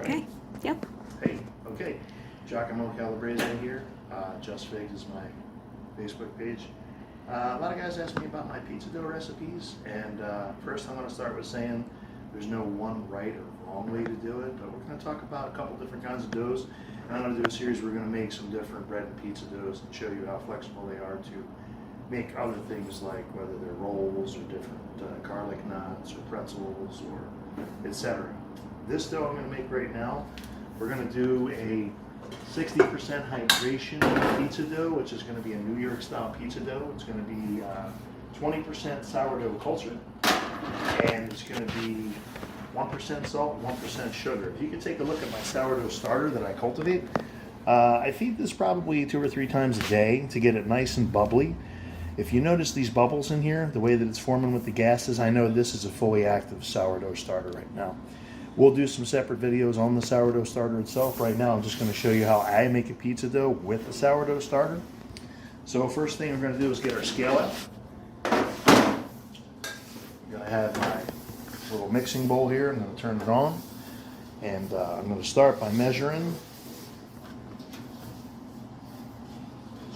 Okay. Yep. Hey, okay. Giacomo Calabrese here. Just Figs is my Facebook page. A lot of guys ask me about my pizza dough recipes, and first I'm going to start with saying there's no one right or wrong way to do it, but we're going to talk about a couple different kinds of doughs. And I'm going to do a series where we're going to make some different bread and pizza doughs and show you how flexible they are to make other things, like whether they're rolls or different garlic knots or pretzels or etc. This dough I'm going to make right now, we're going to do a 60% hydration pizza dough, which is going to be a New York style pizza dough. It's going to be 20% sourdough culture, and it's going to be 1% salt, 1% sugar. If you could take a look at my sourdough starter that I cultivate, I feed this probably 2 or 3 times a day to get it nice and bubbly. If you notice these bubbles in here, the way that it's forming with the gases, I know this is a fully active sourdough starter right now. We'll do some separate videos on the sourdough starter itself. Right now, I'm just going to show you how I make a pizza dough with the sourdough starter. So first thing we're going to do is get our scale out. I'm going to have my little mixing bowl here. I'm going to turn it on. And I'm going to start by measuring.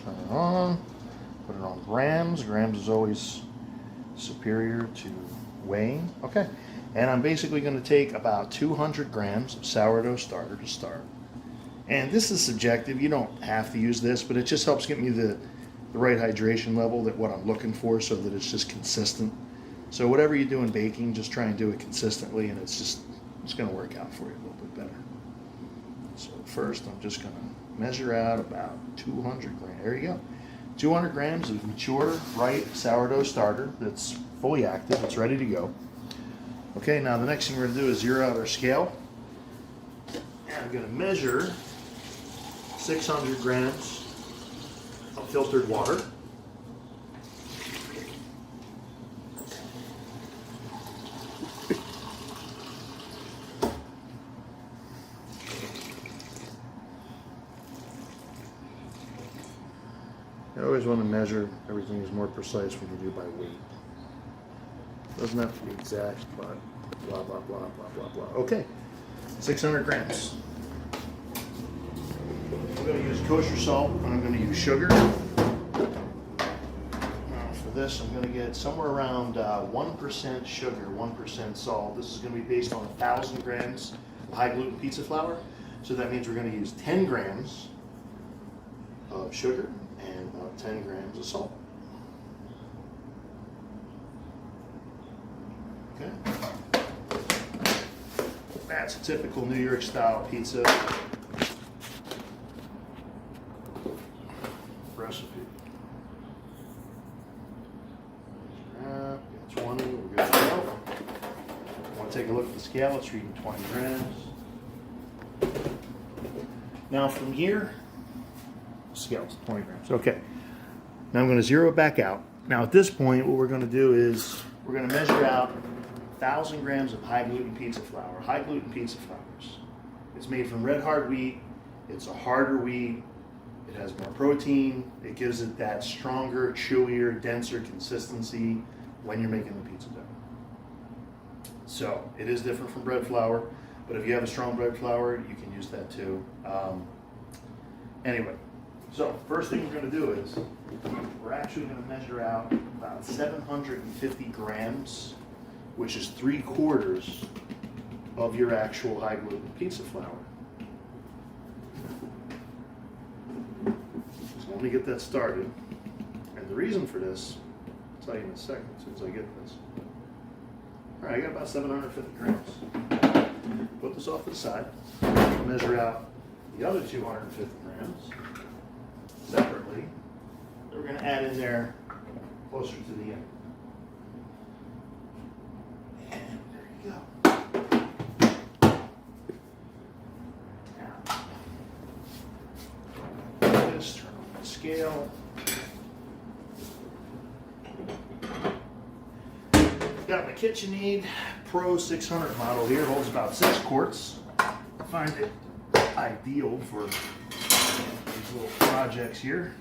Turn it on. Put it on grams. Grams is always superior to weighing. Okay. And I'm basically going to take about 200 grams of sourdough starter to start. And this is subjective. You don't have to use this, but it just helps get me the right hydration level, that what I'm looking for, so that it's just consistent. So whatever you do in baking, just try and do it consistently, and it's going to work out for you a little bit better. So first, I'm just going to measure out about 200 grams. There you go. 200 grams of mature, ripe sourdough starter that's fully active. It's ready to go. Okay, now the next thing we're going to do is zero out our scale. And I'm going to measure 600 grams of filtered water. I always want to measure everything is more precise when you do by weight. Doesn't have to be exact, but blah, blah, blah, blah, blah, blah. Okay, 600 grams. I'm going to use kosher salt, and I'm going to use sugar. Now for this, I'm going to get somewhere around 1% sugar, 1% salt. This is going to be based on 1,000 grams of high gluten pizza flour. So that means we're going to use 10 grams of sugar and about 10 grams of salt. Okay. That's a typical New York style pizza recipe. 20, we're good to go. Want to take a look at the scale, it's reading 20 grams. Now from here, scale's 20 grams. Okay. Now I'm going to zero it back out. Now at this point, what we're going to do is we're going to measure out 1,000 grams of high gluten pizza flour. High gluten pizza flours. It's made from red hard wheat. It's a harder wheat. It has more protein. It gives it that stronger, chewier, denser consistency when you're making the pizza dough. So it is different from bread flour, but if you have a strong bread flour, you can use that too. Anyway, so first thing we're going to do is we're actually going to measure out about 750 grams, which is 3/4 of your actual high gluten pizza flour. So let me get that started. And the reason for this, I'll tell you in a second as soon as I get this. All right, I got about 750 grams. Put this off to the side. Measure out the other 250 grams separately. We're going to add in there closer to the end. And there you go. Now, just turn on the scale. Got my KitchenAid Pro 600 model here. It holds about 6 quarts. I find it ideal for these little projects here.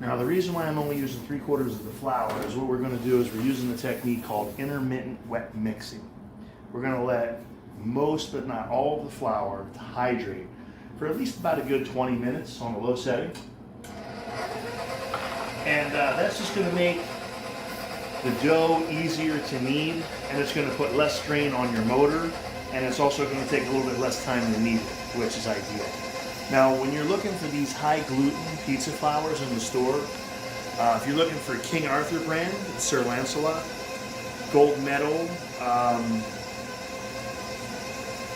Now the reason why I'm only using 3/4 of the flour is what we're going to do is we're using the technique called intermittent wet mixing. we're going to let most but not all of the flour hydrate for at least about a good 20 minutes on a low setting. And that's just going to make the dough easier to knead, and it's going to put less strain on your motor, and it's also going to take a little bit less time to knead it, which is ideal. Now, when you're looking for these high gluten pizza flours in the store, if you're looking for King Arthur brand, it's Sir Lancelot, Gold Medal,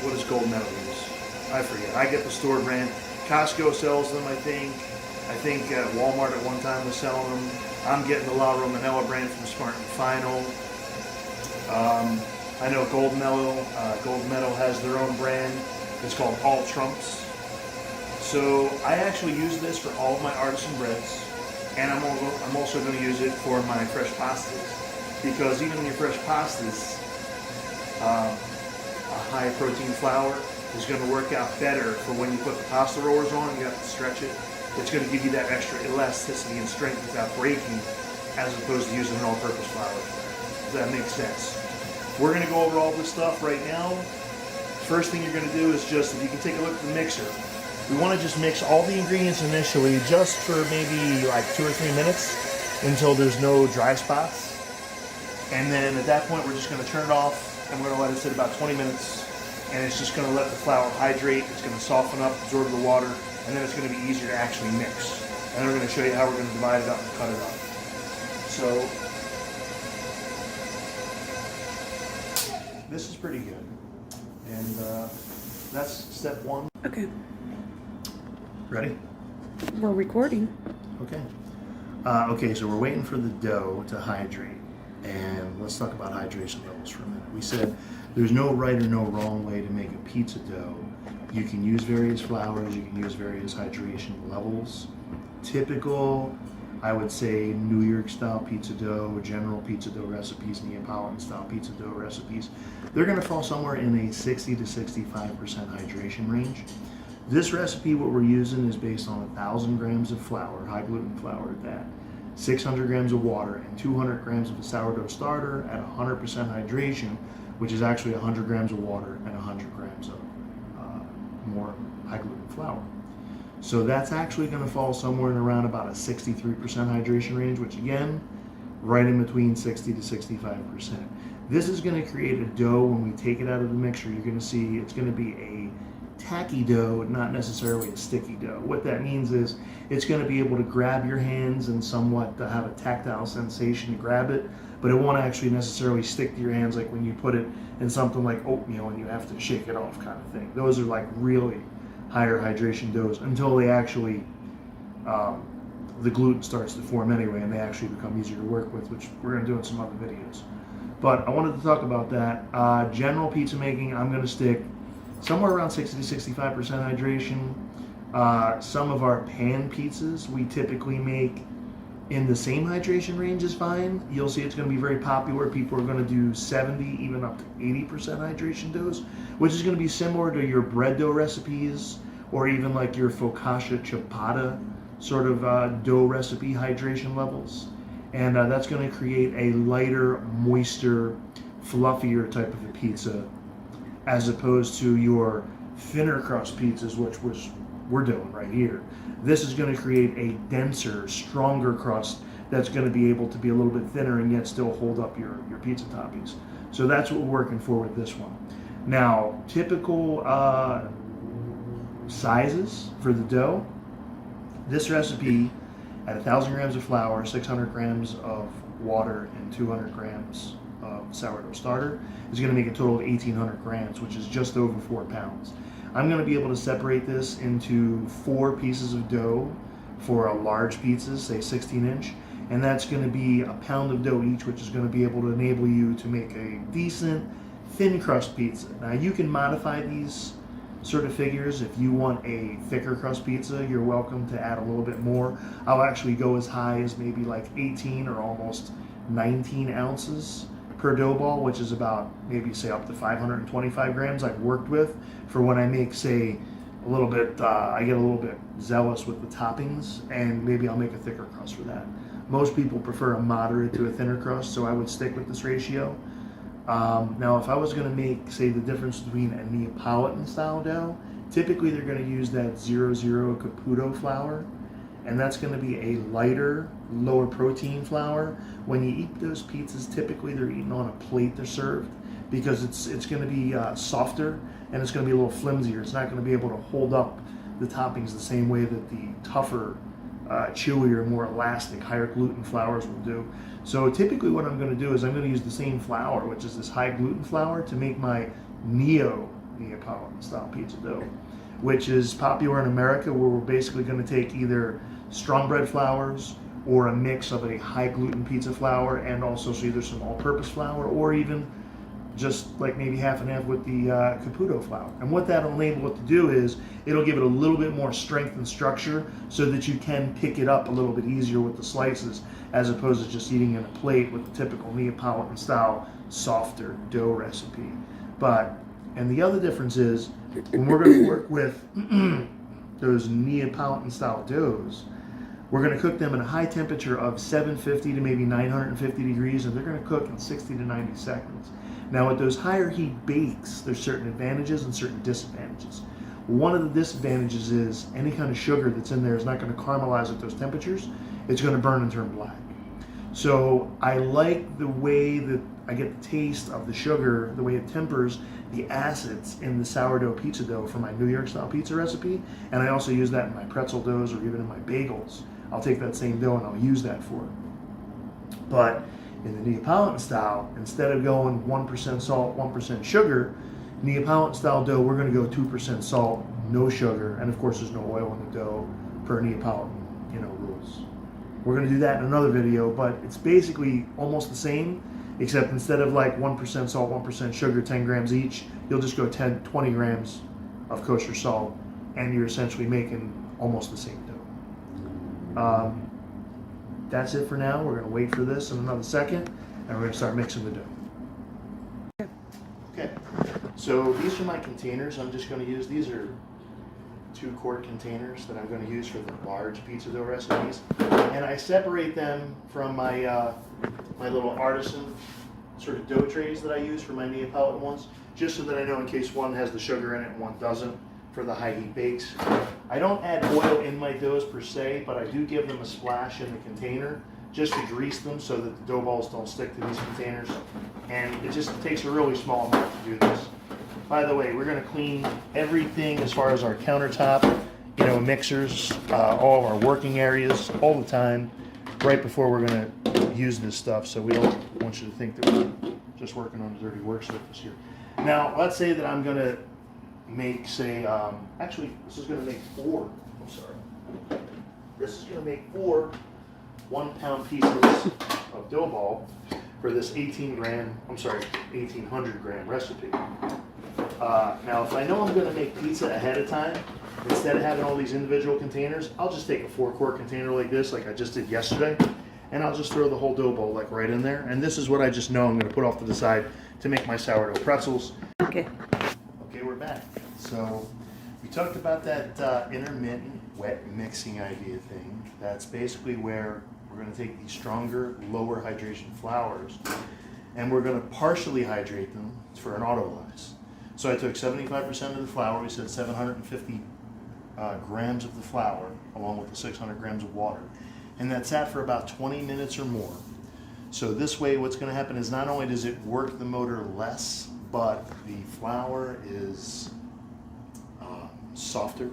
what does Gold Medal use? I forget. I get the store brand. Costco sells them, I think. I think Walmart at one time was selling them. I'm getting the La Romanella brand from Smart and Final. I know Gold Medal has their own brand. It's called All Trumps. So I actually use this for all of my artisan breads, and I'm also going to use it for my fresh pastas, because even in your fresh pastas, a high protein flour is going to work out better for when you put the pasta rollers on and you have to stretch it. It's going to give you that extra elasticity and strength without breaking, as opposed to using an all-purpose flour. Does that make sense? We're going to go over all this stuff right now. First thing you're going to do is just, if you can take a look at the mixer, we want to just mix all the ingredients initially just for maybe like 2 or 3 minutes until there's no dry spots. And then at that point, we're just going to turn it off, and we're going to let it sit about 20 minutes. And it's just going to let the flour hydrate. It's going to soften up, absorb the water, and then it's going to be easier to actually mix. And then we're going to show you how we're going to divide it up and cut it up. So this is pretty good. And that's step one. Okay. Ready? We're recording. Okay. Okay, so we're waiting for the dough to hydrate. And let's talk about hydration levels for a minute. We said there's no right or no wrong way to make a pizza dough. You can use various flours, you can use various hydration levels. Typical, I would say, New York style pizza dough, general pizza dough recipes, Neapolitan style pizza dough recipes, they're gonna fall somewhere in a 60 to 65% hydration range. This recipe, what we're using, is based on 1,000 grams of flour, high gluten flour at that, 600 grams of water, and 200 grams of a sourdough starter at 100% hydration, which is actually 100 grams of water and 100 grams of more high gluten flour. So that's actually going to fall somewhere in around about a 63% hydration range, which again, right in between 60 to 65%. This is going to create a dough. When we take it out of the mixer, you're going to see it's going to be a tacky dough, not necessarily a sticky dough. What that means is it's going to be able to grab your hands and somewhat to have a tactile sensation to grab it, but it won't actually necessarily stick to your hands like when you put it in something like oatmeal and you have to shake it off kind of thing. Those are like really higher hydration doughs until they actually, the gluten starts to form anyway and they actually become easier to work with, which we're going to do in some other videos. But I wanted to talk about that. General pizza making, I'm going to stick somewhere around 60 to 65% hydration. Some of our pan pizzas we typically make in the same hydration range is fine. You'll see it's going to be very popular. People are going to do 70, even up to 80% hydration doughs, which is going to be similar to your bread dough recipes or even like your focaccia ciabatta sort of dough recipe hydration levels. And that's going to create a lighter, moister, fluffier type of a pizza, as opposed to your thinner crust pizzas, which we're doing right here. This is going to create a denser, stronger crust that's going to be able to be a little bit thinner and yet still hold up your pizza toppings. So that's what we're working for with this one. Now, typical sizes for the dough. This recipe at 1,000 grams of flour, 600 grams of water, and 200 grams of sourdough starter is going to make a total of 1,800 grams, which is just over 4 pounds. I'm going to be able to separate this into 4 pieces of dough for a large pizza, say 16-inch, and that's going to be a pound of dough each, which is going to be able to enable you to make a decent thin crust pizza. Now you can modify these sort of figures. If you want a thicker crust pizza, you're welcome to add a little bit more. I'll actually go as high as maybe like 18 or almost 19 ounces per dough ball, which is about maybe say up to 525 grams I've worked with for when I make, say, a little bit, I get a little bit zealous with the toppings, and maybe I'll make a thicker crust for that. Most people prefer a moderate to a thinner crust, so I would stick with this ratio. Now, if I was going to make, say, the difference between a Neapolitan style dough, typically they're going to use that 00 Caputo flour, and that's going to be a lighter, lower protein flour. When you eat those pizzas, typically they're eaten on a plate they're served, because it's going to be softer and it's going to be a little flimsier. It's not going to be able to hold up the toppings the same way that the tougher, chewier, more elastic, higher gluten flours will do. So typically what I'm going to do is I'm going to use the same flour, which is this high gluten flour, to make my Neapolitan style pizza dough, which is popular in America, where we're basically going to take either strong bread flours or a mix of a high gluten pizza flour and also either some all-purpose flour or even just like maybe half and half with the Caputo flour. And what that'll enable it to do is it'll give it a little bit more strength and structure so that you can pick it up a little bit easier with the slices, as opposed to just eating in a plate with the typical Neapolitan style softer dough recipe. And the other difference is, when we're going to work with those Neapolitan style doughs, we're going to cook them at a high temperature of 750 to maybe 950 degrees, and they're going to cook in 60 to 90 seconds. Now, with those higher heat bakes, there's certain advantages and certain disadvantages. One of the disadvantages is any kind of sugar that's in there is not going to caramelize at those temperatures. It's going to burn and turn black. So I like the way that I get the taste of the sugar, the way it tempers the acids in the sourdough pizza dough for my New York style pizza recipe. And I also use that in my pretzel doughs or even in my bagels. I'll take that same dough and I'll use that for it. But in the Neapolitan style, instead of going 1% salt, 1% sugar, Neapolitan style dough, we're going to go 2% salt, no sugar, and of course there's no oil in the dough per Neapolitan, rules. We're going to do that in another video, but it's basically almost the same, except instead of like 1% salt, 1% sugar, 10 grams each, you'll just go 20 grams of kosher salt, and you're essentially making almost the same dough. That's it for now. We're going to wait for this in another second, and we're going to start mixing the dough. Okay, so these are my containers I'm just going to use. These are 2-quart containers that I'm going to use for the large pizza dough recipes, and I separate them from my my little artisan sort of dough trays that I use for my Neapolitan ones, just so that I know in case one has the sugar in it and one doesn't for the high heat bakes. I don't add oil in my doughs per se, but I do give them a splash in the container just to grease them so that the dough balls don't stick to these containers, and it just takes a really small amount to do this. By the way, we're going to clean everything as far as our countertop, mixers, all of our working areas all the time right before we're going to use this stuff, so we don't want you to think that we're just working on a dirty work surface here. Now, let's say that I'm going to make, say, actually, this is going to make 4, I'm sorry. This is going to make 4 1-pound pieces of dough ball for this 1,800 gram recipe. Now, if I know I'm going to make pizza ahead of time, instead of having all these individual containers, I'll just take a 4-quart container like this, like I just did yesterday, and I'll just throw the whole dough ball like right in there. And this is what I just know I'm going to put off to the side to make my sourdough pretzels. Okay. Okay, we're back. So we talked about that intermittent wet mixing idea thing. That's basically where we're going to take these stronger, lower hydration flours, and we're going to partially hydrate them for an autolyse. So I took 75% of the flour, we said 750 grams of the flour, along with the 600 grams of water. And that sat for about 20 minutes or more. So this way what's going to happen is not only does it work the motor less, but the flour is softer,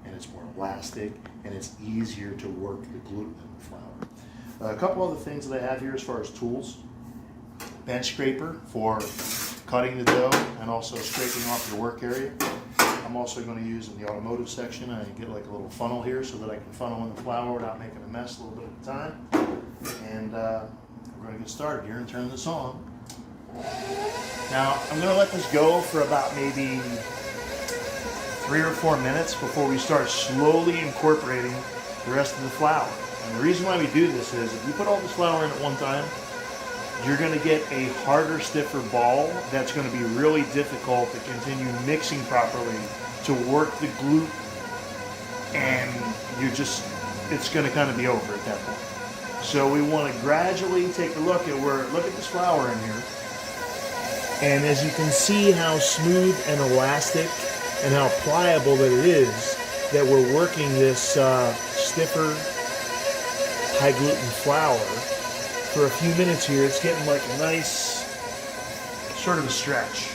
and it's more elastic, and it's easier to work the gluten in the flour. A couple other things that I have here as far as tools. Bench scraper for cutting the dough and also scraping off your work area. I'm also going to use in the automotive section. I get like a little funnel here so that I can funnel in the flour without making a mess a little bit at a time. And we're going to get started here and turn this on. Now, I'm going to let this go for about maybe 3 or 4 minutes before we start slowly incorporating the rest of the flour. And the reason why we do this is if you put all this flour in at one time, you're going to get a harder, stiffer ball that's going to be really difficult to continue mixing properly to work the gluten, and it's going to kind of be over at that point. So we want to gradually take a look at this flour in here. And as you can see how smooth and elastic and how pliable that it is, that we're working this stiffer high gluten flour for a few minutes here, it's getting like a nice sort of a stretch.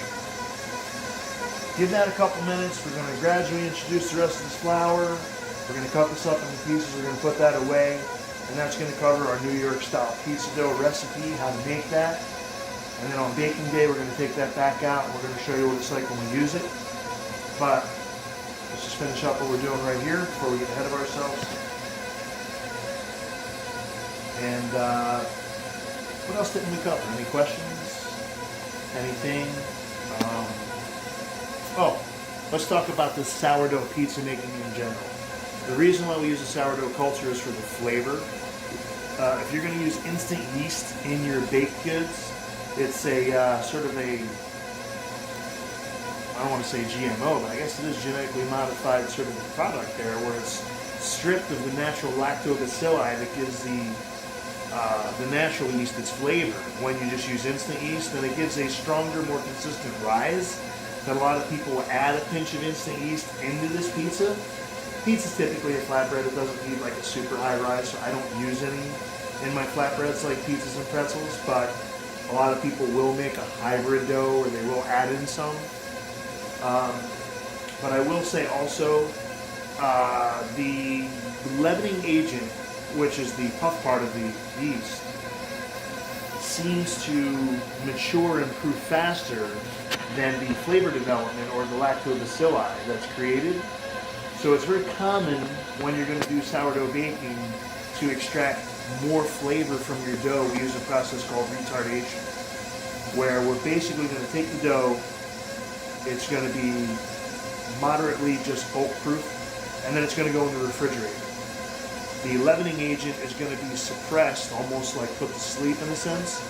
Give that a couple minutes. We're going to gradually introduce the rest of this flour. We're going to cut this up into pieces. We're going to put that away. And that's going to cover our New York style pizza dough recipe, how to make that. And then on baking day, we're going to take that back out and we're going to show you what it's like when we use it. But let's just finish up what we're doing right here before we get ahead of ourselves. And what else didn't we cover? Any questions? Anything? Let's talk about the sourdough pizza making in general. The reason why we use a sourdough culture is for the flavor. If you're going to use instant yeast in your baked goods, it's a sort of a, I don't want to say GMO, but I guess it is genetically modified sort of a product there, where it's stripped of the natural lactobacilli that gives the natural yeast its flavor. When you just use instant yeast, then it gives a stronger, more consistent rise. That a lot of people will add a pinch of instant yeast into this pizza. Pizza's typically a flatbread. It doesn't need like a super high rise, so I don't use any in my flatbreads like pizzas and pretzels, but a lot of people will make a hybrid dough or they will add in some. But I will say also, the leavening agent, which is the puff part of the yeast, seems to mature and prove faster than the flavor development or the lactobacilli that's created. So it's very common when you're going to do sourdough baking to extract more flavor from your dough. We use a process called retardation, where we're basically going to take the dough, it's going to be moderately just oak proof, and then it's going to go in the refrigerator. The leavening agent is going to be suppressed, almost like put to sleep in a sense,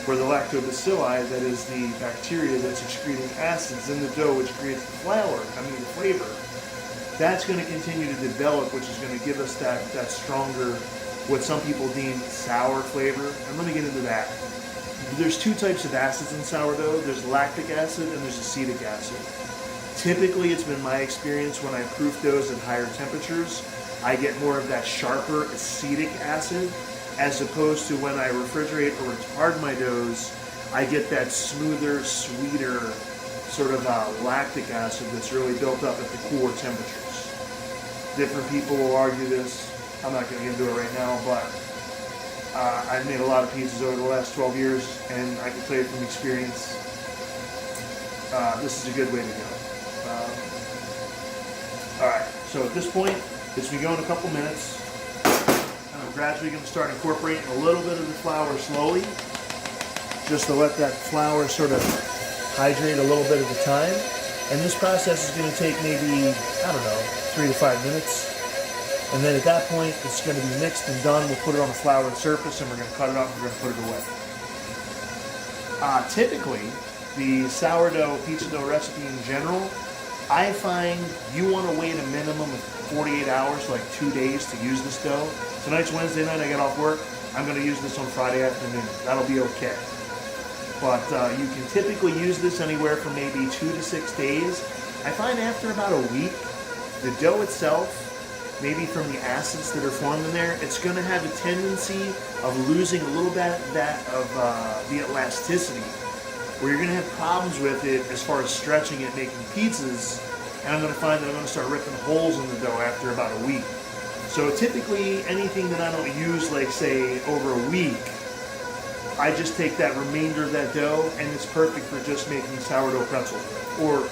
where the lactobacilli, that is the bacteria that's excreting acids in the dough, which creates the the flavor, that's going to continue to develop, which is going to give us that stronger, what some people deem sour flavor. And let me get into that. There's two types of acids in sourdough. There's lactic acid and there's acetic acid. Typically, it's been my experience when I proof doughs at higher temperatures, I get more of that sharper acetic acid, as opposed to when I refrigerate or retard my doughs, I get that smoother, sweeter sort of lactic acid that's really built up at the cooler temperatures. Different people will argue this. I'm not going to get into it right now, but I've made a lot of pizzas over the last 12 years, and I can tell you from experience, this is a good way to go. Alright, so at this point, it's been going a couple minutes. I'm gradually going to start incorporating a little bit of the flour slowly, just to let that flour sort of hydrate a little bit at a time. And this process is going to take maybe, 3 to 5 minutes. And then at that point, it's going to be mixed and done. We'll put it on a floured surface and we're going to cut it up and we're going to put it away. Typically, the sourdough pizza dough recipe in general, I find you want to wait a minimum of 48 hours, like 2 days, to use this dough. Tonight's Wednesday night, I get off work. I'm going to use this on Friday afternoon. That'll be okay. But you can typically use this anywhere from maybe 2 to 6 days. I find after about a week, the dough itself, maybe from the acids that are formed in there, it's going to have a tendency of losing a little bit of the elasticity, where you're going to have problems with it as far as stretching it, making pizzas, and I'm going to find that I'm going to start ripping holes in the dough after about a week. So typically, anything that I don't use, like say over a week, I just take that remainder of that dough, and it's perfect for just making sourdough pretzels with. Or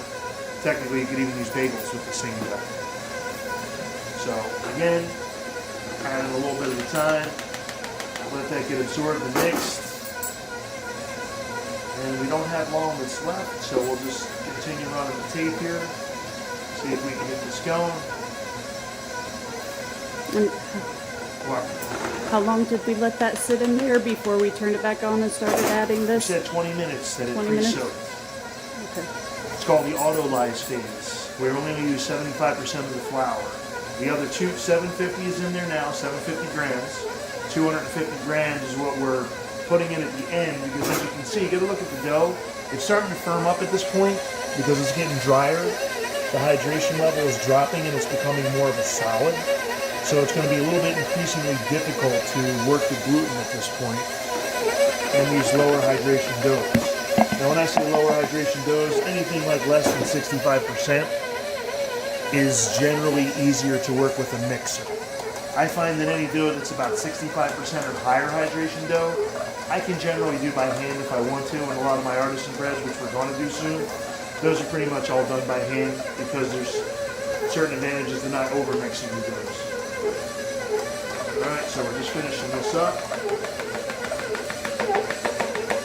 technically, you could even use bagels with the same dough. So again, add a little bit at a time. Let that get absorbed and mixed. And we don't have long that's left, so we'll just continue running the tape here. See if we can get this going. And What? how long did we let that sit in there before we turned it back on and started adding We this? said 20 minutes that it 20 minutes? pre-soaked. Okay. It's called the autolyze phase. We're only going to use 75% of the flour. The other 750 is in there now, 750 grams. 250 grams is what we're putting in at the end, because as you can see, get a look at the dough. It's starting to firm up at this point because it's getting drier. The hydration level is dropping and it's becoming more of a solid. So it's going to be a little bit increasingly difficult to work the gluten at this point and these lower hydration doughs. Now when I say lower hydration doughs, anything like less than 65% is generally easier to work with a mixer. I find that any dough that's about 65% or higher hydration dough, I can generally do by hand if I want to, and a lot of my artisan breads, which we're going to do soon, those are pretty much all done by hand because there's certain advantages to not over mixing the doughs. Alright, so we're just finishing this up.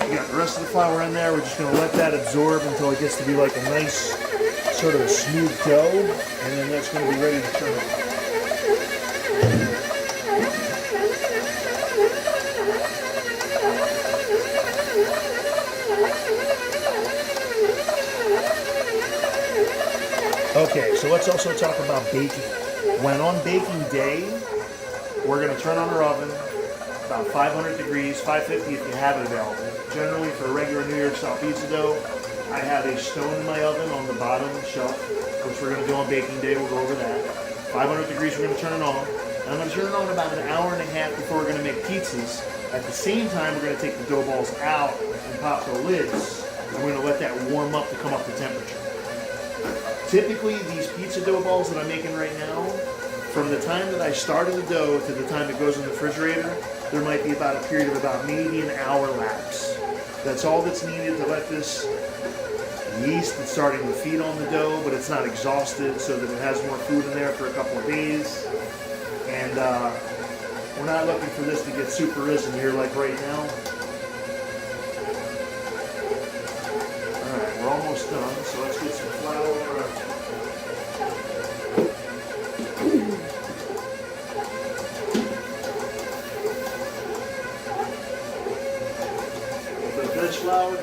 We got the rest of the flour in there. We're just going to let that absorb until it gets to be like a nice sort of a smooth dough, and then that's going to be ready to turn it. Okay, so let's also talk about baking. When on baking day, we're going to turn on our oven about 500 degrees, 550 if you have it available. Generally, for a regular New York style pizza dough, I have a stone in my oven on the bottom shelf, which we're going to do on baking day. We'll go over that. 500 degrees, we're going to turn it on. And I'm going to turn it on about an hour and a half before we're going to make pizzas. At the same time, we're going to take the dough balls out and pop the lids. And we're going to let that warm up to come up to temperature. Typically, these pizza dough balls that I'm making right now, from the time that I started the dough to the time it goes in the refrigerator, there might be about a period of about maybe an hour lapse. That's all that's needed to let this yeast that's starting to feed on the dough, but it's not exhausted, so that it has more food in there for a couple of days. And we're not looking for this to get super risen here like right now. Alright, we're almost done, so let's get some flour. Veg flour.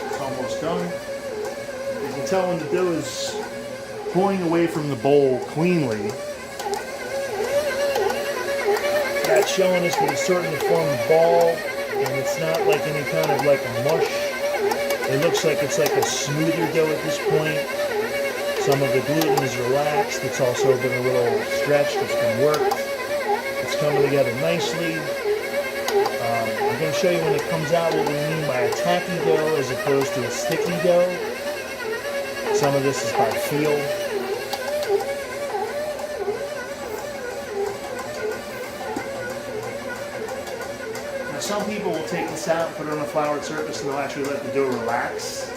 It's almost done. You can tell when the dough is pulling away from the bowl cleanly. That's showing us that it's starting to form a ball, and it's not like any kind of like a mush. It looks like it's like a smoother dough at this point. Some of the gluten is relaxed. It's also been a little stretched. It's been worked. It's coming together nicely. I'm going to show you when it comes out what we mean by a tacky dough as opposed to a sticky dough. Some of this is by feel. Some people will take this out and put it on a floured surface and they'll actually let the dough relax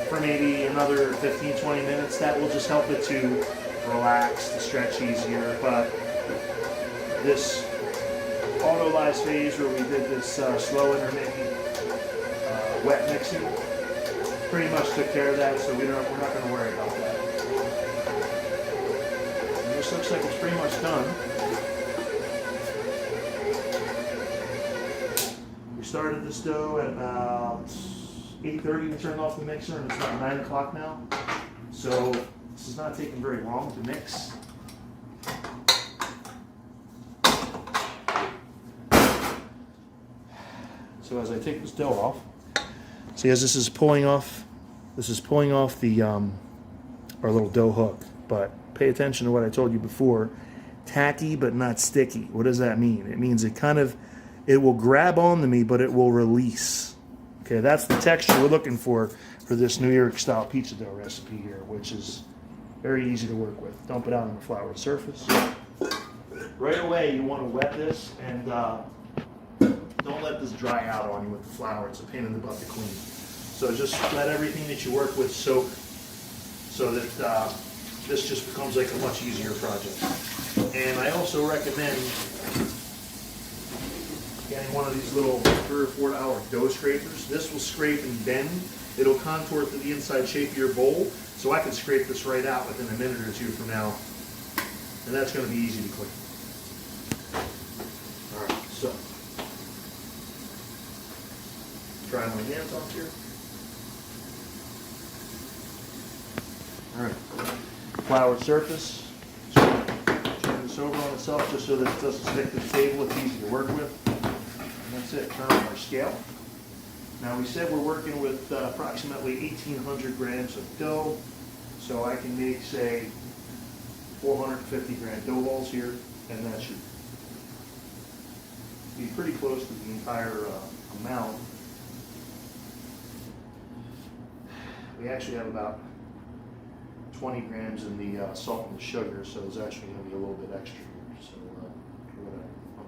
for maybe another 15-20 minutes. That will just help it to relax, to stretch easier. But this auto-lyse phase where we did this slow intermittent wet mixing pretty much took care of that, so we're not going to worry about that. And this looks like it's pretty much done. We started this dough at about 8:30. We turned off the mixer, and it's about 9 o'clock now. So this is not taking very long to mix. So as I take this dough off, see as this is pulling off the our little dough hook. But pay attention to what I told you before: tacky but not sticky. What does that mean? It means it will grab onto me, but it will release. Okay, that's the texture we're looking for this New York style pizza dough recipe here, which is very easy to work with. Dump it out on the floured surface. Right away, you want to wet this, and don't let this dry out on you with the flour. It's a pain in the butt to clean. So just let everything that you work with soak, so that this just becomes like a much easier project. And I also recommend getting one of these little $3 or $4 dough scrapers. This will scrape and bend. It'll contour to the inside shape of your bowl, so I can scrape this right out within a minute or two from now, and that's going to be easy to clean. All right, so dry my hands off here. All right, floured surface. So turn this over on itself just so that it doesn't stick to the table. It's easy to work with. And that's it. Turn on our scale. Now we said we're working with approximately 1,800 grams of dough. So I can make, say, 450 gram dough balls here, and that should be pretty close to the entire amount. We actually have about 20 grams in the salt and the sugar, so there's actually going to be a little bit extra here. So we're gonna,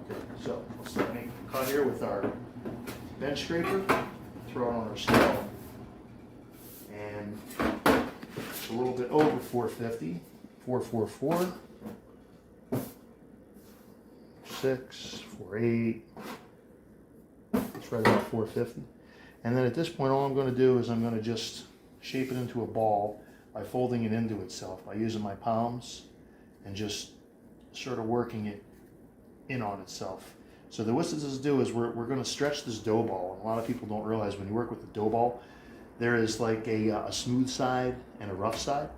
okay, so let's start making a cut here with our bench scraper. Throw it on our scale, and it's a little bit over 450, 444, 6, 48. It's right about 450. And then at this point, all I'm going to do is I'm going to just shape it into a ball by folding it into itself by using my palms and just sort of working it in on itself. So what this is do is we're going to stretch this dough ball. And a lot of people don't realize when you work with the dough ball, there is like a smooth side and a rough side.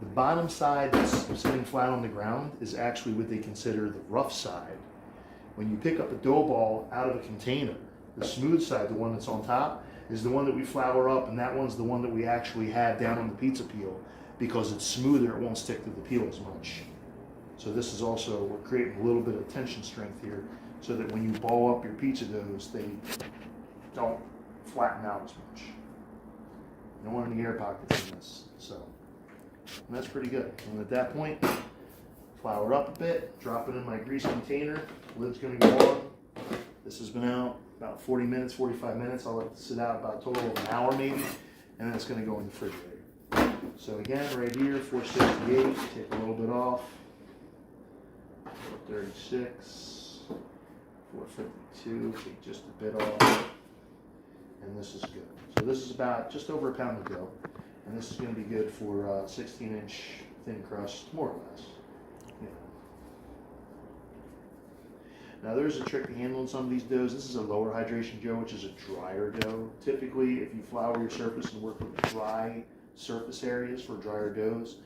The bottom side that's sitting flat on the ground is actually what they consider the rough side. When you pick up a dough ball out of a container, the smooth side, the one that's on top, is the one that we flour up, and that one's the one that we actually have down on the pizza peel because it's smoother, it won't stick to the peel as much. So this is also, we're creating a little bit of tension strength here so that when you ball up your pizza doughs, they don't flatten out as much. You don't want any air pockets in this, so. And that's pretty good. And at that point, flour it up a bit, drop it in my grease container, lid's gonna go on. This has been out about 40 minutes, 45 minutes. I'll let it sit out about a total of an hour maybe, and then it's gonna go in the refrigerator. So again, right here, 468, take a little bit off. 436, 452, take just a bit off. And this is good. So this is about just over a pound of dough. And this is going to be good for 16-inch thin crust, more or less. Yeah. Now there's a trick to handling some of these doughs. This is a lower hydration dough, which is a drier dough. Typically, if you flour your surface and work with dry surface areas for drier doughs,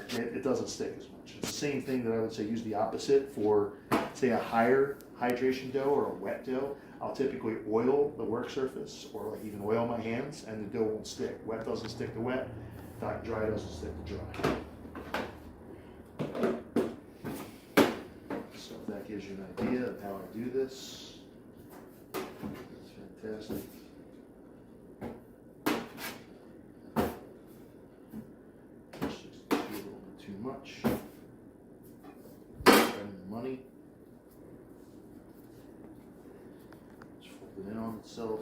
it doesn't stick as much. It's the same thing that I would say use the opposite for, say, a higher hydration dough or a wet dough. I'll typically oil the work surface or like even oil my hands, and the dough won't stick. Wet doesn't stick to wet, dry doesn't stick to dry. So if that gives you an idea of how I do this, that's fantastic. It's just a little bit too much. Spending money. In on itself.